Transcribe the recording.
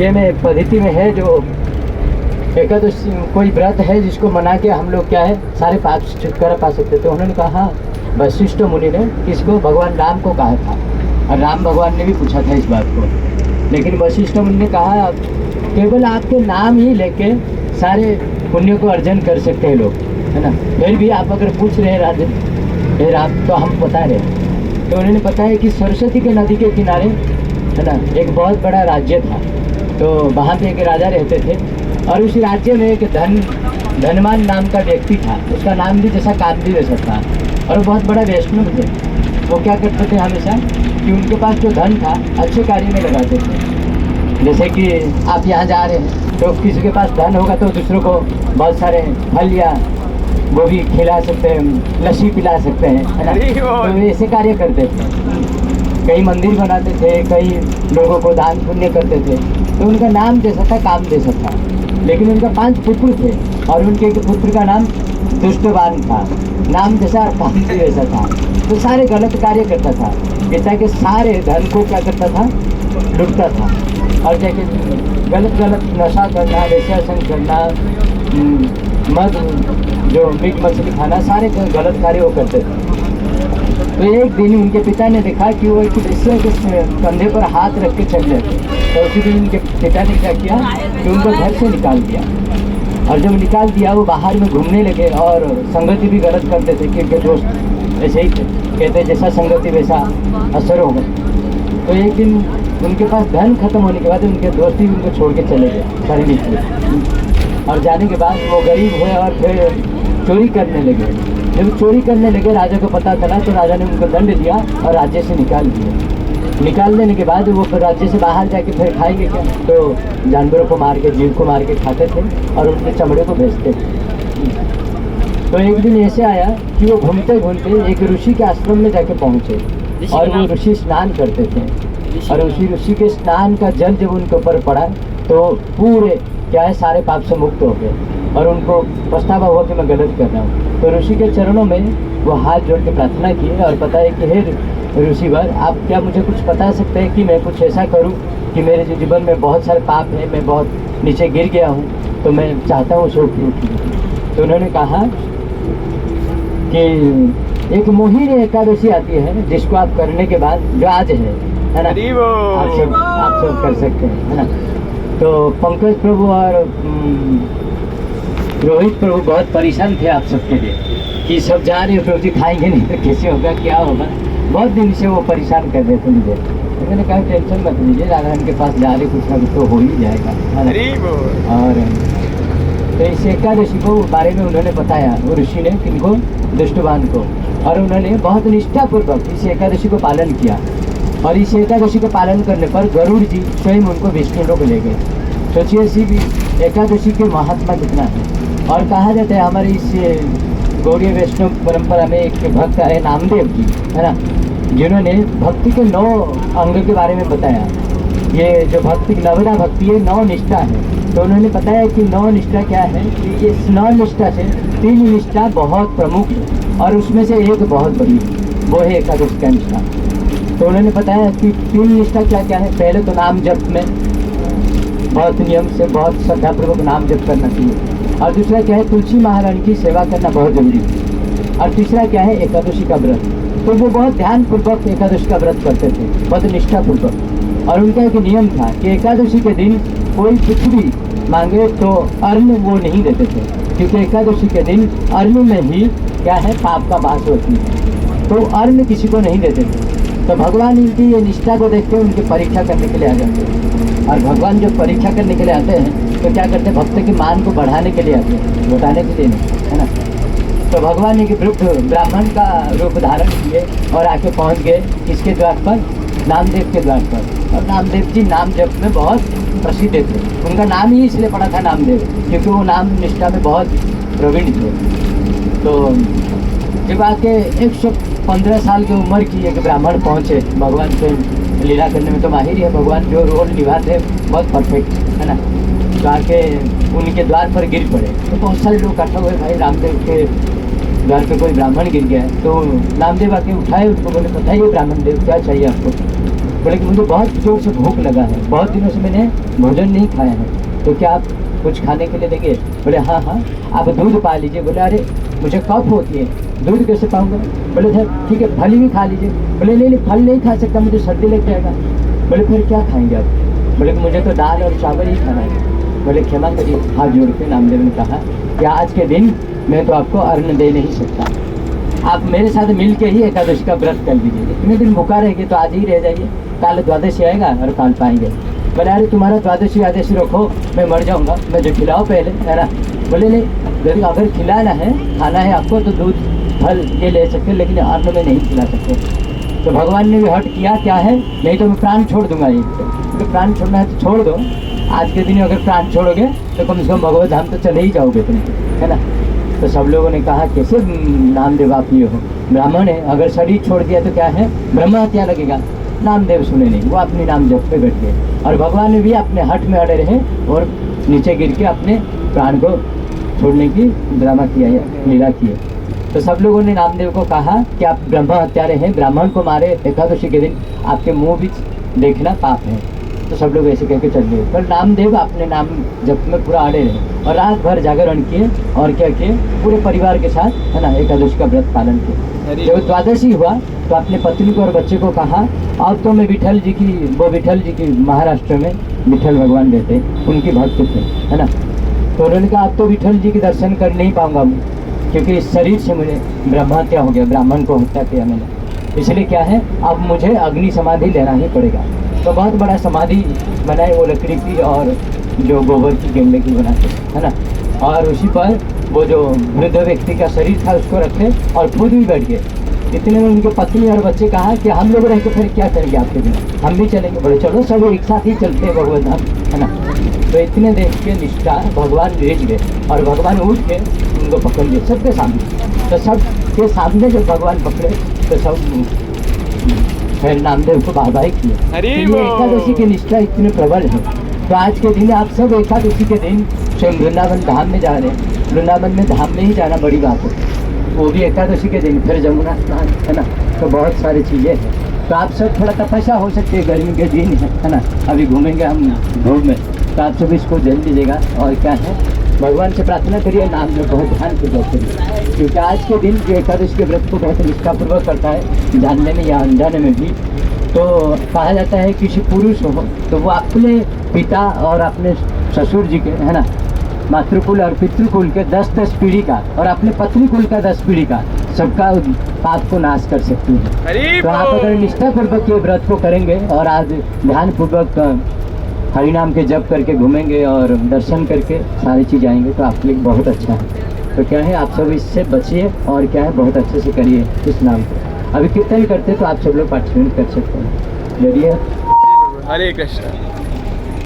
ये में पद्धति में है जो एकादशी कोई व्रत है जिसको मना के हम लोग क्या है सारे पाप से छुटकारा पा सकते थे। उन्होंने कहा वशिष्ठ मुनि ने इसको भगवान राम को कहा था और राम भगवान ने भी पूछा था इस बात को, लेकिन वशिष्ठ मुनि ने कहा केवल आपके नाम ही लेके सारे पुण्य को अर्जन कर सकते हैं लोग, है ना। फिर भी आप अगर पूछ रहे हैं राधे फिर आप तो हम बता रहे हैं। तो उन्होंने बताया कि सरस्वती के नदी के किनारे, है ना, एक बहुत बड़ा राज्य था। तो वहाँ पे एक राजा रहते थे और उस राज्य में एक धनवान नाम का व्यक्ति था। उसका नाम भी जैसा कामदेव जैसा था और वो बहुत बड़ा वैष्णव थे। वो क्या करते थे हमेशा कि उनके पास जो धन था अच्छे कार्य में लगाते थे। जैसे कि आप यहाँ जा रहे हैं तो किसी के पास धन होगा तो दूसरों को बहुत सारे फल या वो भी खिला सकते हैं, लस्सी पिला सकते हैं, है ना। तो ऐसे कार्य करते थे, कई मंदिर बनाते थे, कई लोगों को दान पुण्य करते थे। तो उनका नाम जैसा था काम जैसा था, लेकिन उनका 5 पुत्र थे और उनके एक पुत्र का नाम दुष्टवान था, नाम जैसा काम जैसा था। तो सारे गलत कार्य करता था, जैसा कि सारे धन को क्या करता था लुटता था और जाके गलत नशा करना, वेश्यासन करना, मद जो मीट मछली खाना, सारे गलत कार्य वो करते थे। तो एक दिन उनके पिता ने देखा कि वो एक वेश्या के कंधे पर हाथ रख के चल रहे थे। तो उसी दिन उनके पिता ने क्या किया कि उनको घर से निकाल दिया और जब निकाल दिया वो बाहर में घूमने लगे और संगति भी गलत करते थे क्योंकि दोस्त ऐसे ही थे, कहते जैसा संगति वैसा असर होगा। तो एक दिन उनके पास धन खत्म होने के बाद उनके दोस्त ही उनको छोड़ के चले गए सारी निकले और जाने के बाद वो गरीब हुए और फिर चोरी करने लगे। जब चोरी करने लगे राजा को पता चला तो राजा ने उनको दंड दिया और राज्य से निकाल दिया। निकाल देने के बाद वो फिर राज्य से बाहर जाके फिर खाएंगे क्या, तो जानवरों को मार के, जीव को मार के खाते थे और उनके चमड़े को बेचते थे। तो एक दिन ऐसे आया कि वो घूमते घूमते एक ऋषि के आश्रम में जाके पहुँचे और वो ऋषि स्नान करते थे और उसी ऋषि के स्नान का जल जब उनके ऊपर पड़ा तो पूरे क्या है सारे पाप से मुक्त हो गए और उनको पछतावा हुआ कि मैं गलत कर रहा हूँ। तो ऋषि के चरणों में वो हाथ जोड़ के प्रार्थना की और पता है कि हे ऋषिवर, आप क्या मुझे कुछ बता सकते हैं कि मैं कुछ ऐसा करूँ कि मेरे जो जीवन में बहुत सारे पाप हैं, मैं बहुत नीचे गिर गया हूँ, तो मैं चाहता हूँ उसे उठूँ। तो उन्होंने कहा कि एक मोहिनी एकादशी आती है जिसको आप करने के बाद जो आज है ना, आप सब कर सकते हैं, है ना। तो पंकज प्रभु और रोहित प्रभु बहुत परेशान थे आप सबके लिए कि सब जा रहे हो प्रभु जी, खाएंगे नहीं तो कैसे होगा, क्या होगा। बहुत दिन से वो परेशान कर रहे थे मुझे। तो मैंने कहा टेंशन मत लीजिए, राधा के पास जा रहे कुछ ना कुछ तो हो ही जाएगा, है ना। और तो इस एकादशी को बारे में उन्होंने बताया वो ऋषि ने, किनको, दुष्टवान को, और उन्होंने बहुत निष्ठापूर्वक इस एकादशी को पालन किया। और इस एकादशी का पालन करने पर गरुड़ जी स्वयं उनको विष्णु लोक ले गए। सोचिए इसी भी एकादशी के महात्मा कितना है। और कहा जाता है हमारी इस गौड़ीय वैष्णव परंपरा में एक भक्त है नामदेव जी, है ना, जिन्होंने भक्ति के 9 अंग के बारे में बताया। ये जो भक्ति नवदा भक्ति है 9 निष्ठा है। तो उन्होंने बताया कि 9 निष्ठा क्या है कि इस 9 निष्ठा से 3 निष्ठा बहुत प्रमुख है और उसमें से एक बहुत बड़ी है, वो है एकादशी का निष्ठा। तो उन्होंने बताया कि 3 निष्ठा क्या क्या है। पहले तो नाम जप में बहुत नियम से, बहुत श्रद्धापूर्वक नाम जप करना चाहिए। और दूसरा क्या है, तुलसी महारानी की सेवा करना बहुत जरूरी है। और तीसरा क्या है, एकादशी का व्रत। तो वो बहुत ध्यानपूर्वक एकादशी का व्रत करते थे, बहुत निष्ठापूर्वक। और उनका एक नियम था कि एकादशी के दिन कोई कुछ भी मांगे तो अन्न वो नहीं देते थे, क्योंकि एकादशी के दिन अन्न में ही क्या है पाप का वास होती है, तो अन्न किसी को नहीं देते थे। तो भगवान इनकी ये निष्ठा को देख के उनकी परीक्षा करने के लिए आ जाते हैं। और भगवान जब परीक्षा करने के लिए आते हैं तो क्या करते हैं, भक्त के मान को बढ़ाने के लिए आते हैं, घटाने के लिए नहीं, है ना। तो भगवान ने वृद्ध ब्राह्मण का रूप धारण किए और आके पहुंच गए किसके द्वार पर, नामदेव के द्वार पर। और नामदेव जी नाम जप में बहुत प्रसिद्ध थे। उनका नाम ही इसलिए पड़ा था नामदेव, क्योंकि वो नाम निष्ठा में बहुत प्रवीण थे। तो जब आके 115 साल की उम्र की एक ब्राह्मण पहुँचे, भगवान से लीला करने में तो माहिर है, भगवान जो रोल निभाते हैं बहुत परफेक्ट, है ना। तो आके उनके द्वार पर गिर पड़े। तो बहुत सारे लोग इकट्ठा हुए, भाई रामदेव के द्वार पे कोई ब्राह्मण गिर गया है। तो नामदेव आके उठाए, उनको बोले बताइए ब्राह्मण देव क्या चाहिए आपको। बोले कि मुझे बहुत जोर से भूख लगा है, बहुत दिनों से मैंने भोजन नहीं खाया है, तो क्या आप कुछ खाने के लिए देंगे? बोले हाँ हाँ, आप दूध पा लीजिए। बोले अरे मुझे कफ होती है, दूध कैसे पाऊँगा? बोले सर ठीक है, फल भी खा लीजिए। बोले नहीं नहीं, फल नहीं खा सकता, मुझे सर्दी लग जाएगा। बोले फिर क्या खाएंगे आप? बोले कि मुझे तो दाल और चावल ही खाना है। बोले क्षमा करिए, हाथ जोड़ के नामदेव ने कहा कि आज के दिन मैं तो आपको अन्न दे नहीं सकता, आप मेरे साथ मिल के ही एकादशी का व्रत कर लीजिए। इतने दिन भूखा रहेंगे तो आज ही रह जाइए, काल द्वादशी आएगा और काल पाएंगे। बोले अरे तुम्हारा द्वादशी आदेशी रखो, मैं मर जाऊँगा, मैं जो खिलाओ पहले, है ना? बोले नहीं, यदि अगर खिलाना है, खाना है आपको तो दूध फल ये ले सकते, लेकिन अन्न में नहीं खिला सकते। तो भगवान ने भी हट किया, क्या है, नहीं तो मैं प्राण छोड़ दूंगा यहीं पे। तो प्राण छोड़ना है तो छोड़ दो, आज के दिन अगर प्राण छोड़ोगे तो कम से कम भगवत धाम तो चले ही जाओगे तुम, है ना? तो सब लोगों ने कहा कैसे नामदेव आप ये हो, ब्राह्मण है, अगर शरीर छोड़ दिया तो क्या है, ब्रह्म हत्या लगेगा। नामदेव सुने नहीं, वो अपनी नाम जप पे बैठ गए और भगवान ने भी अपने हट में अड़े रहे और नीचे गिर के अपने प्राण को छोड़ने की ड्रामा किया है, लीला की है। तो सब लोगों ने नामदेव को कहा कि आप ब्रह्म हत्यारे हैं, ब्राह्मण को मारे एकादशी के दिन, आपके मुंह भी देखना पाप है। तो सब लोग ऐसे कह के चल गए, पर नामदेव अपने नाम जप में पूरा अड़े रहे और रात भर जागरण किए और क्या किए, पूरे परिवार के साथ, है ना, एकादशी का व्रत पालन किया। जब द्वादशी हुआ तो अपने पत्नी को और बच्चे को कहा अब तो मैं विठल जी की, वो विठल जी की महाराष्ट्र में विठल भगवान रहते, उनकी भक्त थे, है ना? तो उन्होंने कहा अब तो विठल जी के दर्शन कर नहीं पाऊंगा क्योंकि इस शरीर से मुझे ब्रह्म हत्या हो गया, ब्राह्मण को हत्या किया मैंने, इसलिए क्या है अब मुझे अग्नि समाधि लेना ही पड़ेगा। तो बहुत बड़ा समाधि बनाए, वो लकड़ी की और जो गोबर की गेंडे की बनाते, है ना? और उसी पर वो जो वृद्ध व्यक्ति का शरीर था उसको रखे और खुद भी बैठ गए। इतने में उनके पत्नी और बच्चे कहा कि हम लोग रह के फिर क्या करेंगे आपके बिना, हम भी चलेंगे। बोले चलो सब एक साथ ही चलते हैं भगवत धाम, है ना? तो इतने देख के निष्ठा भगवान रिझ गए और भगवान उठ के उनको पकड़ लिए सबके सामने। तो सबके सामने जब भगवान पकड़े तो सब फिर नामदेव को वाहवाही किए। तो ये एकादशी की निष्ठा इतनी प्रबल है। तो आज के दिन आप सब एकादशी के दिन स्वयं वृंदावन धाम में जा रहे हैं, वृंदावन में धाम में ही जाना बड़ी बात है, वो भी एकादशी के दिन, फिर जमुना स्नान, है ना? तो बहुत सारी चीज़ें हैं। तो आप सब थोड़ा तपस्या हो सकती है, गर्मी के दिन है ना, अभी घूमेंगे हम धूप में, तो आप सब इसको जल लीजिएगा और क्या है, भगवान से प्रार्थना करिए, नाम में बहुत ध्यान पूर्वक करिए, क्योंकि आज के दिन जो एकादशी के व्रत को बहुत निष्ठापूर्वक करता है, जानने में या अनजाने में भी, तो कहा जाता है किसी पुरुष हो तो वो अपने पिता और अपने ससुर जी के, है ना, मातृकुल और पितृकुल के 10-10 पीढ़ी का और अपने पत्नी कुल का 10 पीढ़ी का सबका पाप को नाश कर सकती है। तो आप अगर निष्ठापूर्वक ये व्रत को करेंगे और आज ध्यानपूर्वक हरिनाम के जप करके घूमेंगे और दर्शन करके सारी चीज़ आएंगे तो आपके लिए बहुत अच्छा है। तो क्या है, आप सब इससे बचिए और क्या है, बहुत अच्छे से करिए इस नाम को। अभी कीर्तन करते तो आप सब लोग पार्टिसिपेट कर सकते हैं। जरिए हरे कृष्ण।